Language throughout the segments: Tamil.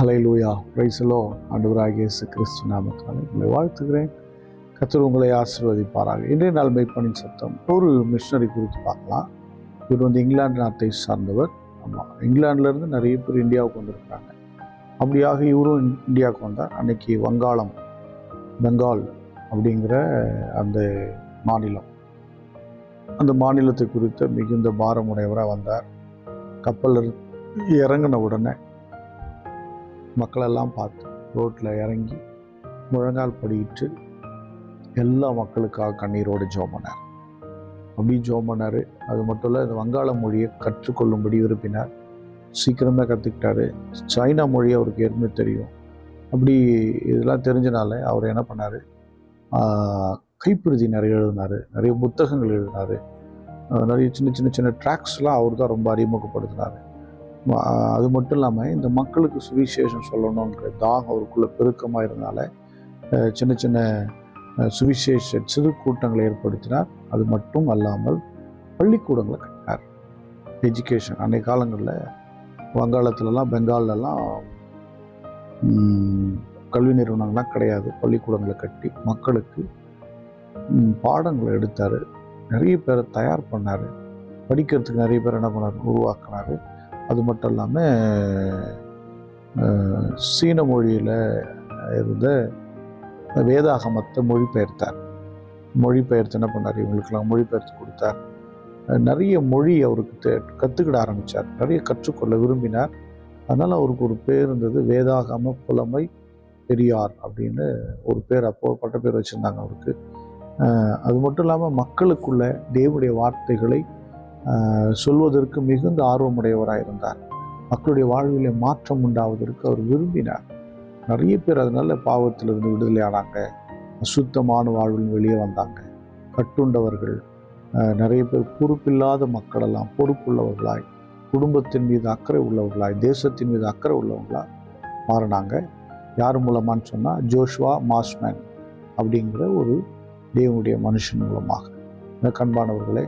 Hallelujah, praise the Lord. ஆண்டவராகிய இயேசு கிறிஸ்து நாமத்தினாலே உங்களை வாழ்த்துகிறேன். கர்த்தர் உங்களை ஆசீர்வதிப்பாராக. இன்றைய நாள் மெய்ப்பனின் சத்தம் ஒரு மிஷனரி குறித்து பார்க்கலாம். இவர் இங்கிலாந்து நாட்டை சார்ந்தவர். ஆமாம், இங்கிலாந்துலேருந்து நிறைய பேர் இந்தியாவுக்கு வந்திருக்காங்க. அப்படியாக இவரும் இந்தியாவுக்கு வந்தார். அன்னைக்கு பெங்கால் அப்படிங்கிற அந்த மாநிலம், அந்த மாநிலத்தை குறித்த மிகுந்த பாரமுடையவராக வந்தார். கப்பலில் இறங்கின உடனே மக்களெல்லாம் பார்த்து ரோட்டில் இறங்கி முழங்கால் படியிட்டு எல்லா மக்களுக்காக கண்ணீரோடு ஜெபம் பண்ணார். அப்படி ஜெபம் பண்ணார். அது மட்டும் இல்லை, இந்த வங்காள மொழியை கற்றுக்கொள்ளும்படி விரும்பினார். சீக்கிரமே கற்றுக்கிட்டாரு. சைனா மொழி அவருக்கு ஏற்கனவே தெரியும். அப்படி இதெல்லாம் தெரிஞ்சனால அவர் என்ன பண்ணார், கைப்பிரதி நிறைய எழுதினார், நிறைய புத்தகங்கள் எழுதினார், நிறைய சின்ன சின்ன ட்ராக்ஸ்லாம் அவர் தான் ரொம்ப அறிமுகப்படுத்தினார். அது மட்டும் இல்லாமல் இந்த மக்களுக்கு சுவிசேஷம் சொல்லணுங்கிற தாகம் அவருக்குள்ளே பெருக்கமாக இருந்தனால சின்ன சின்ன சுவிசேஷ சிறு கூட்டங்களை ஏற்படுத்தினார். அது மட்டும் அல்லாமல் பள்ளிக்கூடங்களை கட்டினார். எஜுகேஷன் அன்றைய காலங்களில் வங்காளத்துலலாம் பெங்கால்லலாம் கல்வி நிறுவனங்கள்லாம் கிடையாது. பள்ளிக்கூடங்களை கட்டி மக்களுக்கு பாடங்களை எடுத்தார். நிறைய பேரை தயார் பண்ணார். படிக்கிறதுக்கு நிறைய பேர் என்ன பண்ணார், உருவாக்கினார். அது மட்டும் இல்லாமல் சீன மொழியில் இருந்த வேதாகமத்தை மொழிபெயர்த்து என்ன பண்ணார், இவங்களுக்கெல்லாம் மொழிபெயர்த்து கொடுத்தார். நிறைய மொழி அவருக்கு கற்றுக்கிட ஆரம்பித்தார். நிறைய கற்றுக்கொள்ள விரும்பினார். அதனால் அவருக்கு ஒரு பேர் இருந்தது, வேதாகம புலமை பெரியார் அப்படின்னு ஒரு பேர், அப்போ பட்ட பேர் வச்சுருந்தாங்க அவருக்கு. அது மட்டும் இல்லாமல் மக்களுக்குள்ள தேவனுடைய வார்த்தைகளை சொல்வதற்கு மிகுந்த ஆர்வமுடையவராக இருந்தார். மக்களுடைய வாழ்விலே மாற்றம் உண்டாவதற்கு அவர் விரும்பினார். நிறைய பேர் அதனால பாவத்திலிருந்து விடுதலை ஆனாங்க. அசுத்தமான வாழ்வில் வெளியே வந்தாங்க. கட்டுண்டவர்கள், நிறைய பேர் பொறுப்பில்லாத மக்களெல்லாம் பொறுப்புள்ளவர்களாய், குடும்பத்தின் மீது அக்கறை உள்ளவர்களாய், தேசத்தின் மீது அக்கறை உள்ளவர்களாய் மாறினாங்க. யார் மூலமானு சொன்னால் ஜோஷுவா மாஸ்மேன் அப்படிங்கிற ஒரு தேவனுடைய மனுஷன் மூலமாக. கண்பானவர்களே,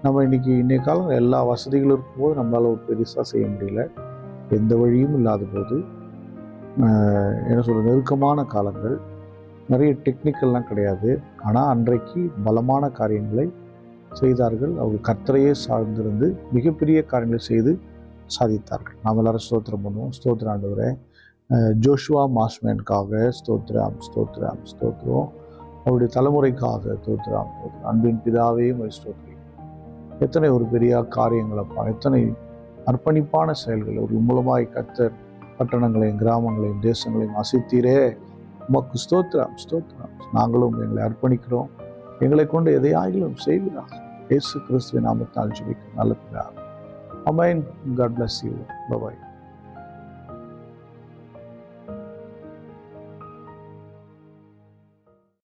நம்ம இன்றைய காலம் எல்லா வசதிகளும் இருக்கும்போது நம்மளால் ஒரு பெருசாக செய்ய முடியல. எந்த வழியும் இல்லாத போது என்ன சொல்கிற நெருக்கமான காலங்கள், நிறைய டெக்னிக்கல்லாம் கிடையாது. ஆனால் அன்றைக்கு பலமான காரியங்களை செய்தார்கள். அவங்க கர்த்தரையே சார்ந்திருந்து மிகப்பெரிய காரியங்களை செய்து சாதித்தார்கள். நாம் எல்லாரும் ஸ்தோத்திரம் பண்ணுவோம். ஸ்தோத்திரம் ஆண்டவரே. ஜோஷுவா மாஸ்மேனுக்காக ஸ்தோத்திரம் ஸ்தோத்திரம் ஸ்தோத்திரம். அவருடைய தலைமுறைக்காக ஸ்தோத்திரம் ஸ்தோத்திரம். அன்பின் பிதாவையும் ஸ்தோத்திரம். எத்தனை ஒரு பெரிய காரியங்களப்பா, எத்தனை அர்ப்பணிப்பான செயல்கள் ஒரு மூலமாய் கர்த்தர் பட்டணங்களையும் கிராமங்களையும் தேசங்களையும் அசைத்தீரே. உமக்கு ஸ்தோத்திரம் ஸ்தோத்திரம். நாங்களும் எங்களை அர்ப்பணிக்கிறோம். எங்களை கொண்டு எதையாகிலும் செய்வீராக. இயேசு கிறிஸ்துவின் நாமத்தால் ஜெபிக்கிறோம் நல்ல பிதாவே. ஆமென். God bless you. Bye bye.